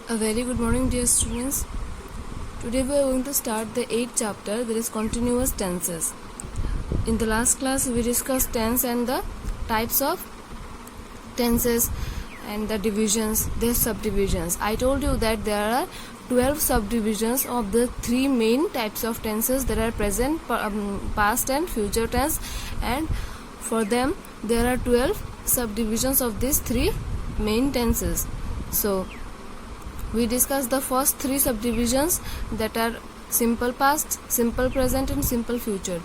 A very good morning, dear students. Today we are going to start the 8th chapter, that is continuous tenses. In the last class we discussed tense and the types of tenses and the divisions, their subdivisions. I told you that there are 12 subdivisions of the three main types of tenses that are present, past and future tense, and for them there are 12 subdivisions of these three main tenses. So we discussed the first three subdivisions, that are simple past, simple present and simple future.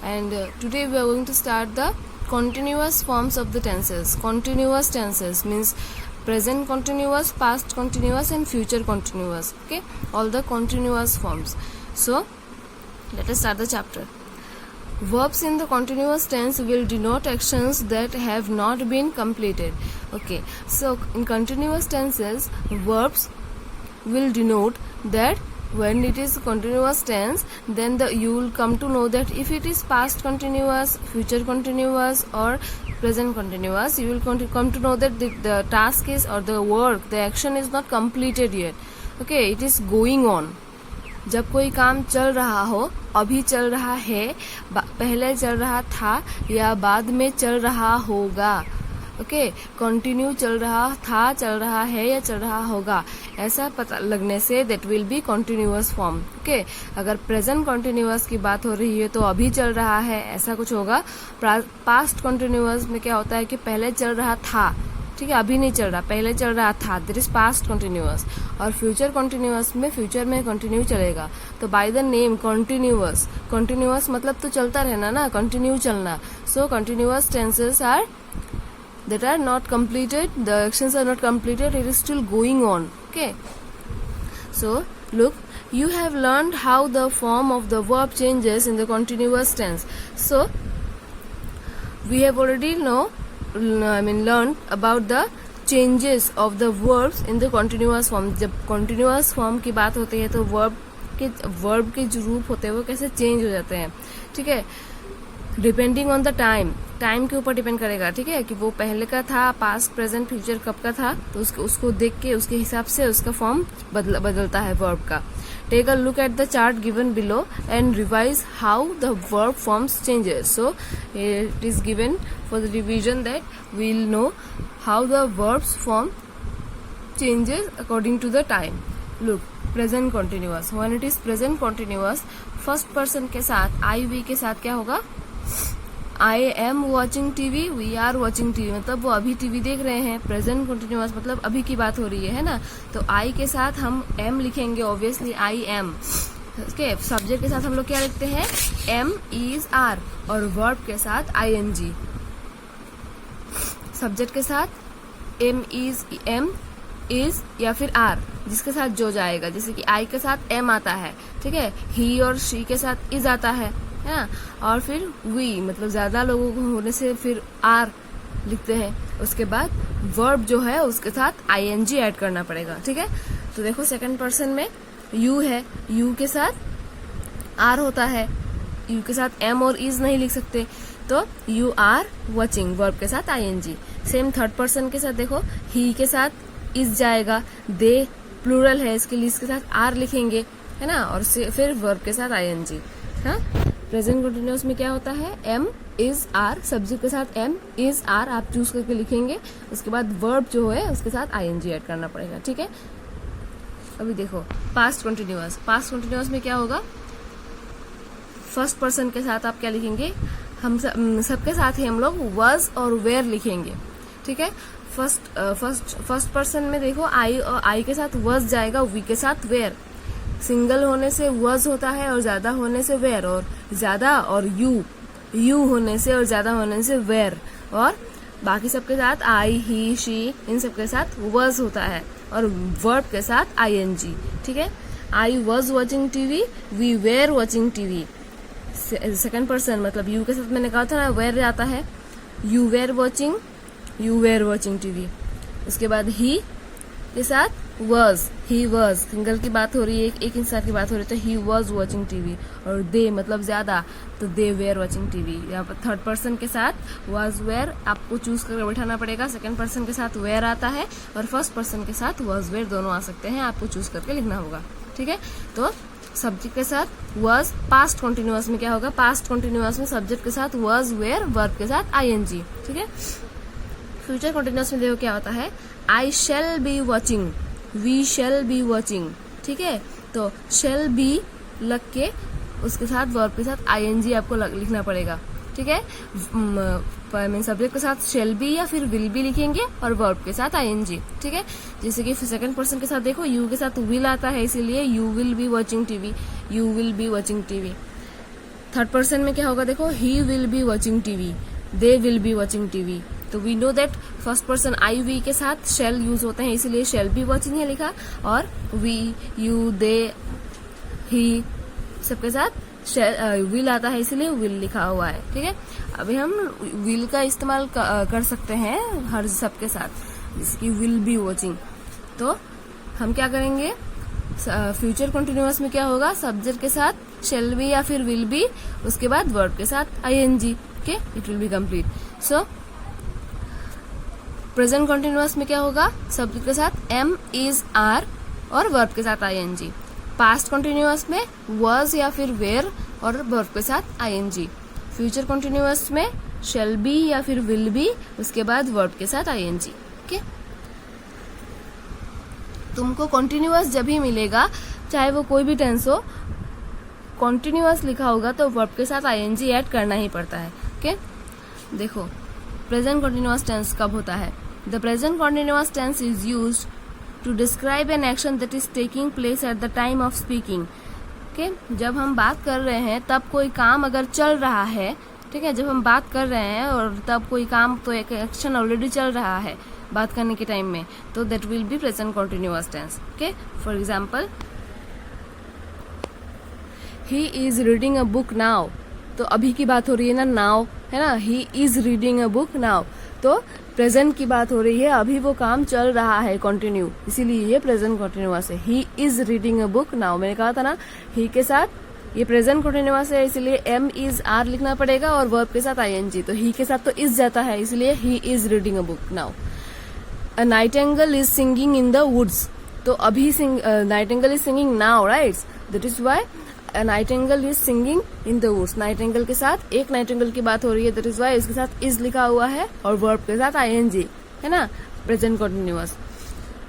And today we are going to start the continuous forms of the tenses. Continuous tenses means present continuous, past continuous and future continuous. Okay, all the continuous forms. So let us start the chapter. Verbs in the continuous tense will denote actions that have not been completed. Okay, so in continuous tenses, verbs will denote that when it is continuous tense, then you will come to know that if it is past continuous, future continuous or present continuous, you will come to know that the task is, or the work, the action is not completed yet. Okay, it is going on. जब कोई काम चल रहा हो, अभी चल रहा है, पहले चल रहा था या बाद में चल रहा होगा. ओके, कंटिन्यू चल रहा था, चल रहा है या चल रहा होगा, ऐसा पता लगने say that will B continuous form. Okay, अगर प्रेजेंट कंटिन्यूअस की बात हो रही है तो अभी चल रहा है, ऐसा कुछ होगा. पास्ट कंटिन्यूअस में क्या होता है कि पहले चल रहा था, ठीक है, अभी नहीं चल रहा, पहले चल रहा था, दैट इज पास्ट कंटिन्यूअस. और फ्यूचर कंटिन्यूअस में फ्यूचर में कंटिन्यू चलेगा. तो by the name continuous, continuous मतलब तो चलता रहना ना, कंटिन्यू चलना. So continuous tenses are that are not completed, the actions are not completed, it is still going on. Okay, so look, you have learned how the form of the verb changes in the continuous tense. So we have already learned about the changes of the verbs in the continuous form. जब continuous form की बात होती है तो verb के जो रूप होते हैं वो कैसे चेंज हो जाते हैं. ठीक है, डिपेंडिंग ऑन द टाइम के ऊपर डिपेंड करेगा. ठीक है, कि वो पहले का था, पास्ट प्रेजेंट फ्यूचर कब का था, तो उसको देख के उसके हिसाब से उसका फॉर्म बदलता है वर्ब का. Take a look at the chart given below and revise how the verb forms changes. So it is given for the revision that we will know how the verbs form changes according to the time. Look, present continuous, when it is present continuous, first person के साथ I we के साथ क्या होगा, I am watching TV, we are watching TV, मतलब वो अभी TV देख रहे हैं. प्रेजेंट कंटिन्यूअस मतलब अभी की बात हो रही है ना, तो आई के साथ हम एम लिखेंगे, obviously I am. Okay, subject के साथ हम लोग क्या लिखते हैं, एम इज आर, और वर्ब के साथ आई एन जी. सब्जेक्ट के साथ एम इज या फिर आर, जिसके साथ जो जाएगा, जैसे कि आई के साथ एम आता है, ठीक है, ही और शी के साथ इज आता है ना, और फिर वी, मतलब ज्यादा लोगों को होने से फिर आर लिखते हैं. उसके बाद वर्ब जो है उसके साथ आईएनजी ऐड करना पड़ेगा. ठीक है, तो देखो सेकंड पर्सन में यू है, यू के साथ आर होता है, यू के साथ एम और इज नहीं लिख सकते, तो यू आर वॉचिंग, वर्ब के साथ आईएनजी. सेम थर्ड पर्सन के साथ देखो, ही के साथ इज जाएगा, दे प्लूरल है, इसके लिए इसके साथ आर लिखेंगे, है ना, और फिर वर्ब के साथ आईएनजी. हाँ, प्रेजेंट कंटिन्यूअस में क्या होता है, एम इज आर, सब्जेक्ट के साथ एम इज आर आप चूज करके लिखेंगे. उसके बाद वर्ब जो है उसके साथ आईएनजी ऐड करना पड़ेगा. ठीक है, अभी देखो पास्ट कंटिन्यूअस में क्या होगा, फर्स्ट पर्सन के साथ आप क्या लिखेंगे, हम सबके साथ ही हम लोग वॉज और वेयर लिखेंगे. ठीक है, फर्स्ट पर्सन में देखो आई के साथ वॉज जाएगा, वी के साथ वेयर. सिंगल होने से वॉज होता है और ज्यादा होने से वेयर, और ज्यादा और यू होने से और ज्यादा होने से वेयर, और बाकी सबके साथ आई ही शी इन सबके साथ वॉज होता है, और वर्ब के साथ आईएनजी. ठीक है, I was watching TV, we were watching TV. Second person मतलब यू के साथ मैंने कहा था ना वेयर आता है, यू वेयर वॉचिंग टीवी. उसके बाद ही के साथ वॉज, ही वॉज, सिंगल की बात हो रही है, एक इंसान की बात हो रही है, तो ही वॉज वॉचिंग टीवी। और दे मतलब ज्यादा, तो दे वेयर वॉचिंग टीवी। यहाँ पर थर्ड पर्सन के साथ वॉज वेयर आपको चूज करके बैठाना पड़ेगा, सेकंड पर्सन के साथ वेयर आता है और फर्स्ट पर्सन के साथ वॉज वेयर दोनों आ सकते हैं, आपको चूज करके लिखना होगा। ठीक है, तो सब्जेक्ट के साथ वॉज, पास्ट कॉन्टिन्यूअस में क्या होगा, पास्ट कॉन्टिन्यूअस में सब्जेक्ट के साथ वॉज वेयर, वर्ब के साथ आईएनजी। ठीक है, फ्यूचर कॉन्टिन्यूअस में देखो क्या होता है, I shall be watching, we shall be watching. ठीक है, तो शैल बी लग के उसके साथ वर्ब के साथ आईएनजी आपको लिखना पड़ेगा। ठीक है, सब्जेक्ट के साथ शैल बी या फिर विल बी लिखेंगे और वर्ब के साथ आईएनजी। ठीक है, जैसे कि सेकंड पर्सन के साथ देखो यू के साथ विल आता है, इसीलिए you will be watching TV, you will be watching TV. Third person में क्या होगा देखो, he will be watching TV, they will be watching TV. तो we know that first person I we के साथ शेल यूज होते हैं, इसीलिए शेल बी वॉचिंग है लिखा, और वी, यू, दे, ही सबके साथ विल आता है, इसीलिए विल लिखा हुआ है। ठीक है, अभी हम विल का इस्तेमाल कर सकते हैं हर सबके साथ, जिसकी विल बी वॉचिंग। तो हम क्या करेंगे, फ्यूचर कंटिन्यूअस में क्या होगा, सब्जेक्ट के साथ शेल बी या फिर विल बी, उसके बाद वर्ब के साथ ING. Okay, it will be complete. So present continuous में क्या होगा, सब्जेक्ट के साथ एम, इज, आर और वर्ब के साथ आईएनजी। पास्ट कंटिन्यूअस में was या फिर were और वर्ब के साथ आईएनजी। फ्यूचर कंटिन्यूअस में shall be या फिर will be, उसके बाद वर्ब के साथ आईएनजी। ओके, तुमको कंटिन्यूअस जब भी मिलेगा, चाहे वो कोई भी टेंस हो, कंटिन्यूअस लिखा होगा तो वर्ब के साथ आईएनजी ऐड करना ही पड़ता है। ओके, देखो प्रेजेंट कंटिन्यूअस टेंस कब होता है, the present continuous tense is used to describe an action that is taking place at the time of speaking। okay? जब हम बात कर रहे हैं तब कोई काम अगर चल रहा है, ठीक है, जब हम बात कर रहे हैं और तब कोई काम, तो एक एक्शन ऑलरेडी चल रहा है बात करने के टाइम में, तो that will be present continuous tense. Okay, for example he is reading a book now, तो अभी की बात हो रही है ना, नाउ है ना, ही is reading a book now, तो प्रेजेंट की बात हो रही है, अभी वो काम चल रहा है कंटिन्यू, इसीलिए ये प्रेजेंट कंटिन्यूअस है। ही is reading a book now, मैंने कहा था ना, ही के साथ ये प्रेजेंट कंटिन्यूअस है, इसलिए एम, इज, आर लिखना पड़ेगा और वर्ब के साथ आईएनजी। तो ही के साथ तो इज जाता है, इसलिए he is reading a book now. A nightingale is singing in the woods, तो अभी nightingale is singing now, right, that is why nightingale is singing in the woods. Nightingale के साथ एक नाइटिंगेल की बात हो रही है, दैट इज व्हाई इसके साथ इज लिखा हुआ है और वर्ब के साथ आईएनजी, है ना, present continuous.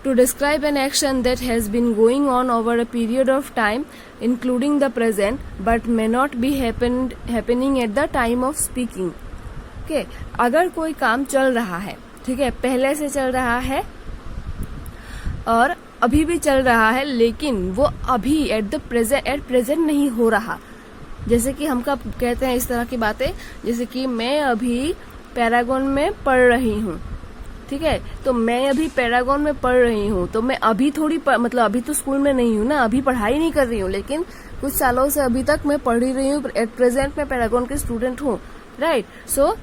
To describe an action that has been going on over a period of time including the present but may not be happening at the time of speaking. Okay, अगर कोई काम चल रहा है, ठीक है, पहले से चल रहा है और अभी भी चल रहा है, लेकिन वो अभी एट प्रेजेंट नहीं हो रहा, जैसे कि हम कब कहते हैं इस तरह की बातें, जैसे कि मैं अभी पैरागॉन में पढ़ रही हूँ, ठीक है, तो मैं अभी पैरागॉन में पढ़ रही हूँ, तो मैं अभी मतलब अभी तो स्कूल में नहीं हूँ ना, अभी पढ़ाई नहीं कर रही हूँ, लेकिन कुछ सालों से अभी तक मैं पढ़ ही रही हूँ, एट प्रेजेंट मैं पैरागॉन की स्टूडेंट हूँ, राइट। सो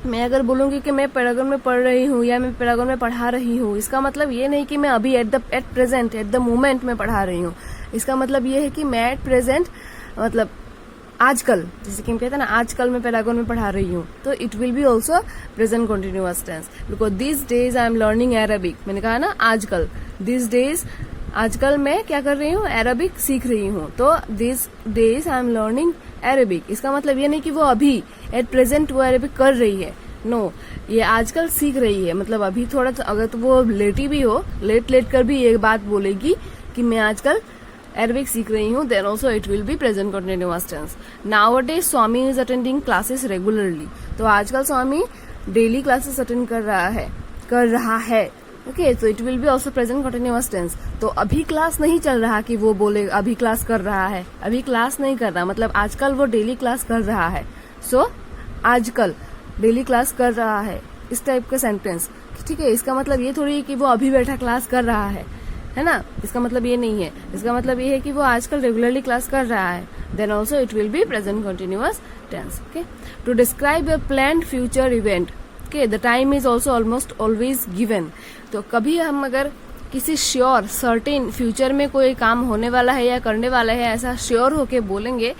मैं अगर बोलूंगी कि मैं पैरागॉन में पढ़ रही हूँ या मैं पैरागॉन में पढ़ा रही हूँ, इसका मतलब ये नहीं कि मैं अभी at present at the moment में पढ़ा रही हूँ, इसका मतलब ये है कि मैं एट प्रेजेंट मतलब आजकल, जैसे कि हम कहते हैं ना, आजकल मैं पैरागॉन में पढ़ा रही हूँ, तो it will be also present continuous tense, because this days I am learning Arabic. मैंने कहा ना आजकल, दिस डेज, आजकल मैं क्या कर रही हूँ, अरबिक सीख रही हूँ, तो this days I am learning Arabic. इसका मतलब ये नहीं कि वो अभी एट प्रेजेंट वो अरबिक कर रही है, नो, ये आजकल सीख रही है, मतलब अभी थोड़ा, अगर तो वो लेटी भी हो, लेट कर भी ये बात बोलेगी कि मैं आजकल अरबिक सीख रही हूँ, then also it will be present continuous tense. Nowadays Swami is attending classes regularly, तो आजकल स्वामी डेली क्लासेस अटेंड कर रहा है, ओके, तो it will be also present continuous tense. तो अभी क्लास नहीं चल रहा कि वो बोले अभी क्लास कर रहा है, अभी क्लास नहीं कर रहा, मतलब आजकल वो डेली क्लास कर रहा है, सो आजकल डेली क्लास कर रहा है, इस टाइप का सेंटेंस, ठीक है। इसका मतलब ये थोड़ी है कि वो अभी बैठा क्लास कर रहा है ना, इसका मतलब ये नहीं है, इसका मतलब ये है कि वो आजकल रेगुलरली क्लास कर रहा है, then also it will be present continuous tense. Okay, to describe a planned future event, okay, the time is also almost always given. तो कभी हम अगर किसी श्योर सर्टेन फ्यूचर में कोई काम होने वाला है या करने वाला है ऐसा श्योर होके बोलेंगे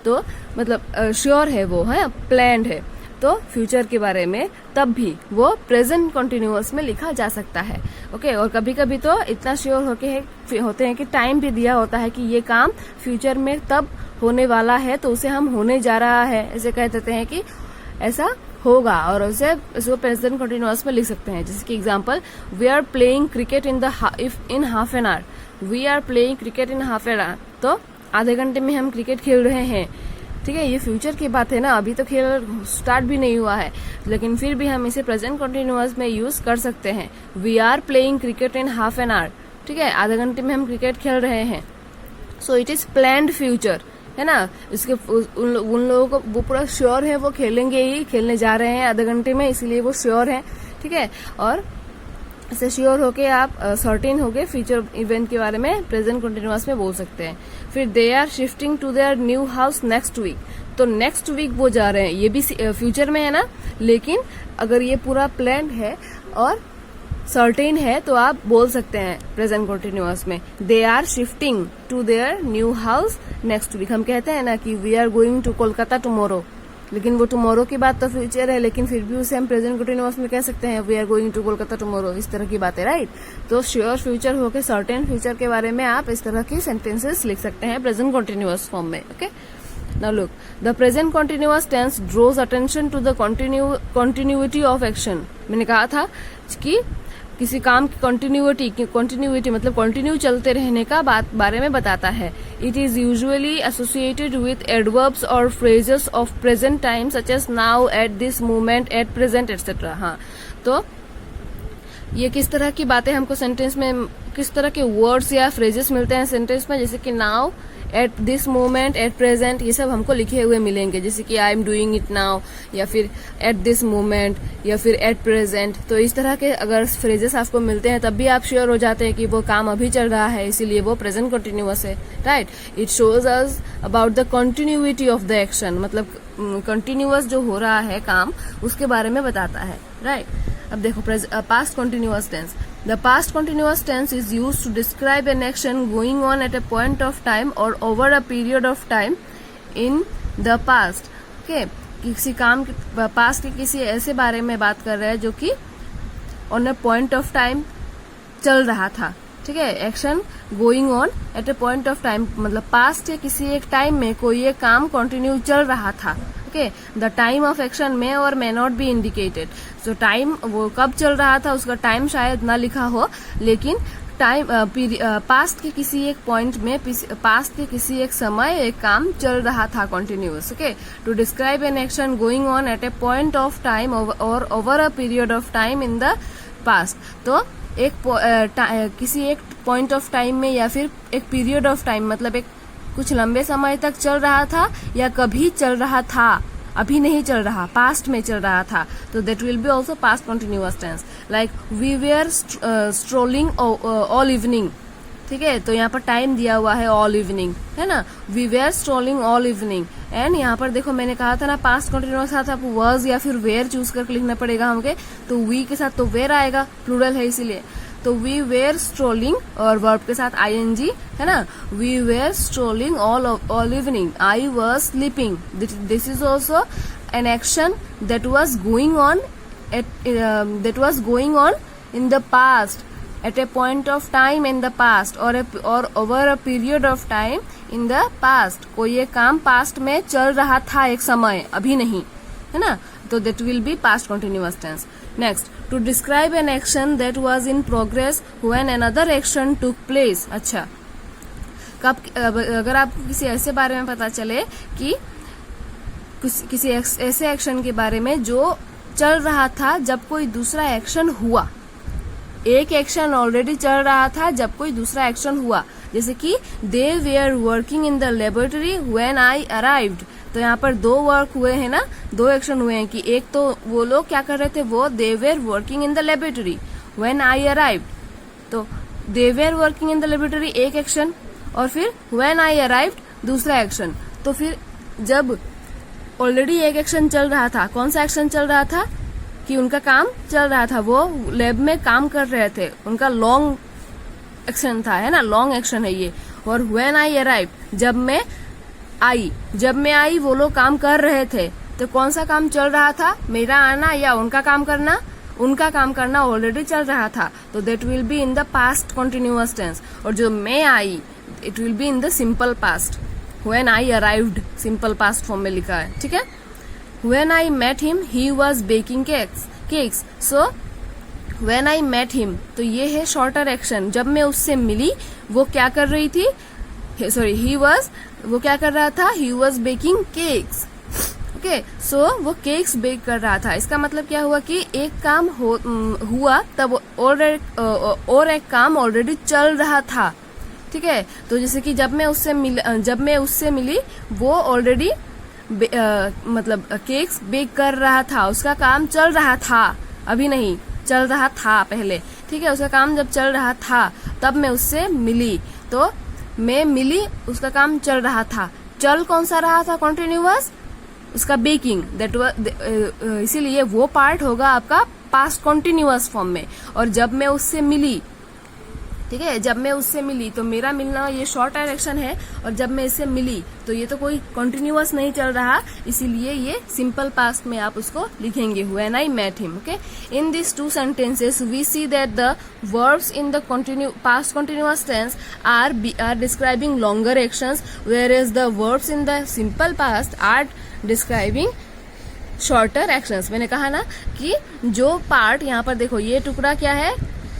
तो मतलब श्योर है वो, है प्लान्ड है, तो फ्यूचर के बारे में तब भी वो प्रेजेंट कंटिन्यूअस में लिखा जा सकता है। ओके, और कभी कभी तो इतना श्योर होते हैं कि टाइम भी दिया होता है कि ये काम फ्यूचर में तब होने वाला है तो उसे हम होने जा रहा है ऐसे कह देते हैं कि ऐसा होगा, और उसे इसको प्रेजेंट कंटिन्यूअस में लिख सकते हैं। जैसे कि example, we are playing cricket in half an hour, we are playing cricket in half an hour, तो आधे घंटे में हम क्रिकेट खेल रहे हैं। ठीक है, ये फ्यूचर की बात है ना, अभी तो खेल स्टार्ट भी नहीं हुआ है, लेकिन फिर भी हम इसे प्रेजेंट कंटिन्यूअस में यूज कर सकते हैं। We are playing cricket in half an hour, ठीक है, आधे घंटे में हम क्रिकेट खेल रहे हैं। सो इट इज प्लान्ड फ्यूचर, है ना। इसके उन लोगों को वो पूरा श्योर है, वो खेलेंगे ही, खेलने जा रहे हैं आधे घंटे में, इसलिए वो श्योर है। ठीक है, और ऐसे श्योर होके आप सर्टेन होके फ्यूचर इवेंट के बारे में प्रेजेंट कंटिन्यूअस में बोल सकते हैं। फिर they are shifting to their new house next week, तो नेक्स्ट वीक वो जा रहे हैं, ये भी फ्यूचर में है ना, लेकिन अगर ये पूरा प्लान है और सर्टेन है तो आप बोल सकते हैं प्रेजेंट कंटिन्यूअस में, they are shifting to their new house next week. हम कहते हैं ना कि we are going to Kolkata tomorrow, लेकिन वो टुमारो की बात तो फ्यूचर है, लेकिन फिर भी उसे हम प्रेजेंट कंटिन्यूअस में कह सकते हैं, we are going to Kolkata tomorrow, इस तरह की बात है, राइट। तो श्योर फ्यूचर होके सर्टेन फ्यूचर के बारे में आप इस तरह की सेंटेंसेस लिख सकते हैं प्रेजेंट कंटिन्यूअस फॉर्म में। Okay, now look, the present continuous tense draws attention to the continuity of action. मैंने कहा था कि किसी काम की कंटिन्यूटी मतलब कंटिन्यू चलते रहने का बारे में बताता है। It is usually associated with adverbs और phrases of present time such as now, at this moment, at present etcetera. हाँ, तो ये किस तरह की बातें हमको सेंटेंस में, किस तरह के वर्ड्स या फ्रेजेस मिलते हैं सेंटेंस में, जैसे कि now, at this moment, at present, ये सब हमको लिखे हुए मिलेंगे। जैसे कि I am doing it now, या फिर एट दिस मोमेंट, या फिर एट प्रेजेंट। तो इस तरह के अगर फ्रेजेस आपको मिलते हैं तब भी आप श्योर हो जाते हैं कि वो काम अभी चल रहा है, इसीलिए वो प्रेजेंट कंटिन्यूअस है, right. It shows us about the continuity of the action, मतलब कंटिन्यूअस जो हो रहा है काम उसके बारे में बताता है, राइट। अब देखो past continuous tense. The past continuous tense is used to describe an action going on at a point of time or over a period of time in the past. Okay, किसी काम के past के किसी ऐसे बारे में बात कर रहे हैं जो कि on a point of time चल रहा था। ठीक है, action going on at a point of time, मतलब पास्ट के किसी एक टाइम में कोई एक काम कंटिन्यू चल रहा था। Okay, the time of action may और may not be indicated. So time वो कब चल रहा था उसका टाइम शायद ना लिखा हो, लेकिन टाइम पास्ट के किसी एक पॉइंट में, पास्ट के किसी एक समय एक काम चल रहा था continuous. Okay, to describe an action going on at a point of time और over a period of time in the past. तो किसी एक पॉइंट ऑफ टाइम में या फिर एक पीरियड ऑफ टाइम, मतलब एक कुछ लंबे समय तक चल रहा था या कभी चल रहा था, अभी नहीं चल रहा, पास्ट में चल रहा था, तो that will be also past continuous tense. Like we were strolling all evening. ठीक है, तो यहाँ पर टाइम दिया हुआ है ऑल इवनिंग, है ना, we were strolling all evening. And यहाँ पर देखो मैंने कहा था ना पास्ट कंटिन्यूअस साथ आप वर्स या फिर वेयर चूज करके लिखना पड़ेगा हमके, तो वी के साथ तो वेयर आएगा, प्लूरल है इसीलिए। तो वी वेयर स्ट्रोलिंग और वर्ब के साथ ING, है ना, we were strolling all evening, I was sleeping. This is also an action that was going on in the past at a point of time in the past or over a period of time in the past. कोई एक काम past में चल रहा था एक समय, अभी नहीं, है ना, तो that will be past continuous tense. Next, to describe an action that was in progress when another action took place. अच्छा, कब अगर आपको किसी ऐसे बारे में पता चले कि किसी ऐसे एक्शन के बारे में जो चल रहा था जब कोई दूसरा एक्शन हुआ, एक एक्शन ऑलरेडी चल रहा था जब कोई दूसरा एक्शन हुआ, जैसे कि they were working in the laboratory when I arrived. तो यहाँ पर दो वर्क हुए हैं ना, दो एक्शन हुए हैं कि एक तो वो लोग क्या कर रहे थे, वो they were working in the laboratory when I arrived, तो they were working in the laboratory एक एक्शन, और फिर व्हेन आई अराइव्ड दूसरा एक्शन। तो फिर जब ऑलरेडी एक एक्शन चल रहा था, कौन सा एक्शन चल रहा था कि उनका काम चल रहा था, वो लैब में काम कर रहे थे, उनका लॉन्ग एक्शन था, है ना, लॉन्ग एक्शन है ये। और व्हेन आई अराइव, जब मैं आई वो लोग काम कर रहे थे, तो कौन सा काम चल रहा था, मेरा आना या उनका काम करना? उनका काम करना ऑलरेडी चल रहा था, तो that will be in the past continuous tense. और जो मैं आई, it will be in the simple past. When I arrived simple past form में लिखा है, ठीक है। When I met him he was baking cakes. So when I met him, तो ये है शॉर्टर एक्शन। जब मैं उससे मिली, वो क्या कर रही थी, वो क्या कर रहा था, he was baking cakes. Okay, so वो केक्स बेक कर रहा था। इसका मतलब क्या हुआ कि एक काम हुआ तब और एक काम ऑलरेडी चल रहा था, ठीक है। तो जैसे कि जब मैं उससे मिली वो ऑलरेडी मतलब केक्स बेक कर रहा था, उसका काम चल रहा था, अभी नहीं, चल रहा था पहले, ठीक है। उसका काम जब चल रहा था तब मैं उससे मिली, तो मैं मिली, उसका काम चल रहा था। चल कौन सा रहा था, कॉन्टिन्यूअस, उसका बेकिंग, इसीलिए वो पार्ट होगा आपका पास्ट कॉन्टिन्यूअस फॉर्म में। और जब मैं उससे मिली, ठीक है, जब मैं उससे मिली, तो मेरा मिलना ये शॉर्ट डायरेक्शन है, और जब मैं इससे मिली तो ये तो कोई कॉन्टिन्यूअस नहीं चल रहा, इसीलिए ये सिंपल पास्ट में आप उसको लिखेंगे, when I met him. Okay, in this two sentences we see that the verbs in the past continuous tense are describing longer actions, whereas the verbs in the simple past are describing shorter actions। मैंने कहा ना कि जो part यहाँ पर देखो, ये टुकड़ा क्या है,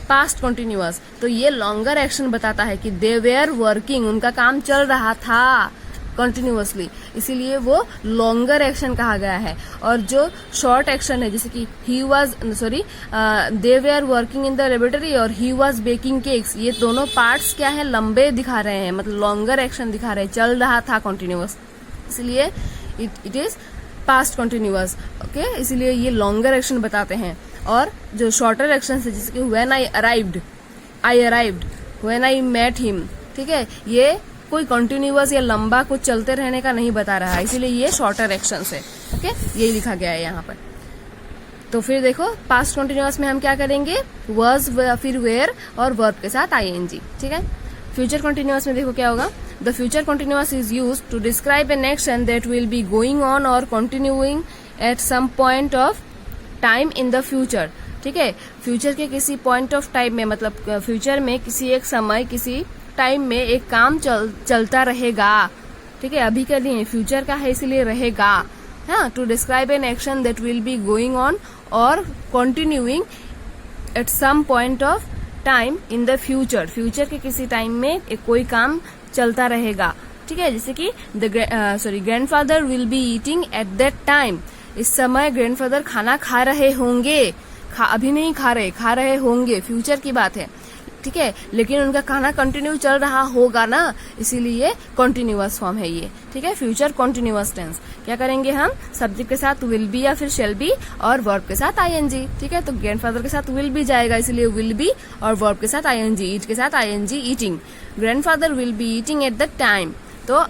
पास्ट कॉन्टिन्यूअस, तो ये लॉन्गर एक्शन बताता है कि दे वेयर वर्किंग, उनका काम चल रहा था कंटिन्यूअसली, इसीलिए वो लॉन्गर एक्शन कहा गया है। और जो शॉर्ट एक्शन है, जैसे कि they were working in the laboratory और ही वाज बेकिंग केक्स, ये दोनों पार्ट्स क्या है, लंबे दिखा रहे हैं, मतलब लॉन्गर एक्शन दिखा रहे हैं, चल रहा था कंटिन्यूअस, इसलिए it is past continuous. Okay, इसीलिए ये लॉन्गर एक्शन बताते हैं। और जो शॉर्टर एक्शन है, जैसे कि when I arrived, when I met him, ठीक है, ये कोई कंटिन्यूअस या लंबा कुछ चलते रहने का नहीं बता रहा है, इसीलिए ये शॉर्टर एक्शन है। ओके, यही लिखा गया है यहाँ पर। तो फिर देखो, पास्ट कंटिन्यूअस में हम क्या करेंगे, was, फिर वेयर और वर्ब के साथ ing, ठीक है। फ्यूचर कंटिन्यूअस में देखो क्या होगा, the future continuous is use to describe an action that will be going on और continuing at some point of time in the future, ठीक है। फ्यूचर के किसी पॉइंट ऑफ टाइम में, मतलब फ्यूचर में किसी एक समय, किसी टाइम में एक काम चलता रहेगा, ठीक है, अभी का नहीं, फ्यूचर का है इसलिए रहेगा, हाँ। To describe an action that will be going on और continuing at some point of time in the future, future के किसी टाइम में एक कोई काम चलता रहेगा, ठीक है। जैसे कि grandfather will be eating at that time, इस समय ग्रैंडफादर खाना खा रहे होंगे, अभी नहीं खा रहे होंगे, फ्यूचर की बात है, ठीक है, लेकिन उनका खाना कंटिन्यू चल रहा होगा ना, इसीलिए कंटिन्यूअस फॉर्म है ये, ठीक है। फ्यूचर कंटिन्यूअस टेंस क्या करेंगे हम, सब्जेक्ट के साथ विल बी या फिर शेल बी और वर्ब के साथ ing, ठीक है। तो ग्रैंडफादर के साथ विल बी जाएगा, इसलिए विल बी, और वर्ब के साथ ing, ईट के साथ ing, eating. Grandfather will be eating at the time, तो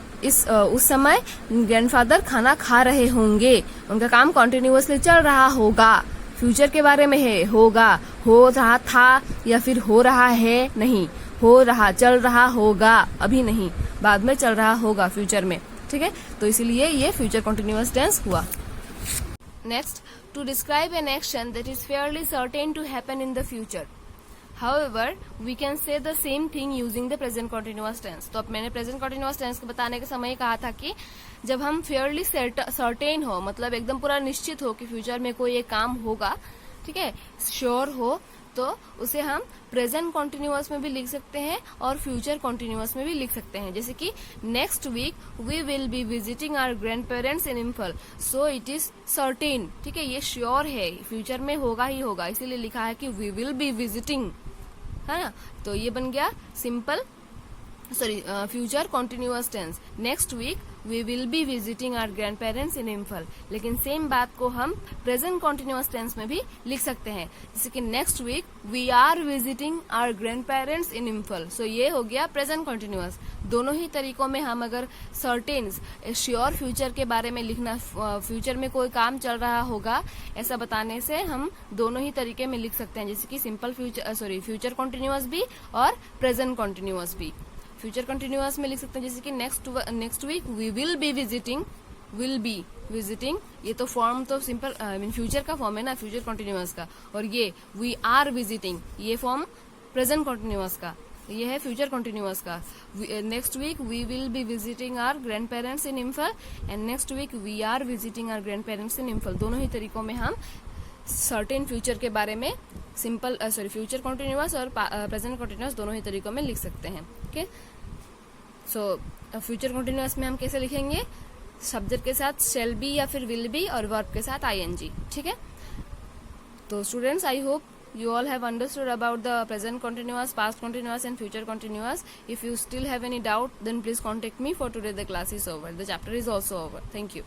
उस समय ग्रैंडफादर खाना खा रहे होंगे, उनका काम कंटिन्यूअसली चल रहा होगा, फ्यूचर के बारे में है, होगा, हो रहा था या फिर हो रहा है, नहीं, हो रहा, चल रहा होगा, अभी नहीं, बाद में चल रहा होगा फ्यूचर में, ठीक है। तो इसीलिए ये फ्यूचर कंटिन्यूअस टेंस हुआ। Next, to describe an action that is fairly certain to happen in the future, However, we can say the same thing using the present continuous tense। तो अब मैंने present continuous tense को बताने के समय कहा था कि जब हम fairly certain हो, मतलब एकदम पूरा निश्चित हो कि फ्यूचर में कोई एक काम होगा, ठीक है, श्योर हो, तो उसे हम प्रेजेंट कॉन्टिन्यूअस में भी लिख सकते हैं और फ्यूचर कॉन्टिन्यूअस में भी लिख सकते हैं। जैसे कि next week we will be visiting our grandparents in Imphal, so it is certain, ठीक है, ये श्योर है, फ्यूचर में होगा ही होगा, इसीलिए लिखा है कि वी विल बी विजिटिंग, है ना। तो ये बन गया simple future continuous tense, next week we will be visiting our grandparents in Imphal. लेकिन सेम बात को हम प्रेजेंट कंटिन्यूअस टेंस में भी लिख सकते हैं, जैसे कि next week we are visiting our grandparents in Imphal. So ये हो गया प्रेजेंट कंटिन्यूअस। दोनों ही तरीकों में हम अगर सर्टेन श्योर फ्यूचर के बारे में लिखना, फ्यूचर में कोई काम चल रहा होगा ऐसा बताने से हम दोनों ही तरीके में लिख सकते हैं, जैसे कि सिंपल फ्यूचर कंटिन्यूअस भी और प्रेजेंट कंटिन्यूअस भी। फ्यूचर कंटिन्यूअस में लिख सकते हैं जैसे कि next week we will be visiting, ये तो फॉर्म तो सिंपल फ्यूचर का फॉर्म है ना, फ्यूचर कंटिन्यूअस का। और ये वी आर विजिटिंग, ये फॉर्म प्रेजेंट कंटिन्यूअस का, ये है फ्यूचर कंटिन्यूअस का। Next week we will be visiting our grandparents in Imphal and next week we are visiting our grandparents in Imphal. दोनों ही तरीकों में हम सर्टेन फ्यूचर के बारे में फ्यूचर कंटिन्यूअस और प्रेजेंट कंटिन्यूअस दोनों ही तरीकों में लिख सकते हैं। ओके, सो फ्यूचर कंटिन्यूअस में हम कैसे लिखेंगे, सब्जेक्ट के साथ शैल बी या फिर विल बी और वर्ब के साथ आईएनजी। ठीक है, तो students I hope you all have understood about the present continuous, past continuous and future continuous. If you still have any doubt, then please contact me. For today the class is over, the chapter is also over. Thank you.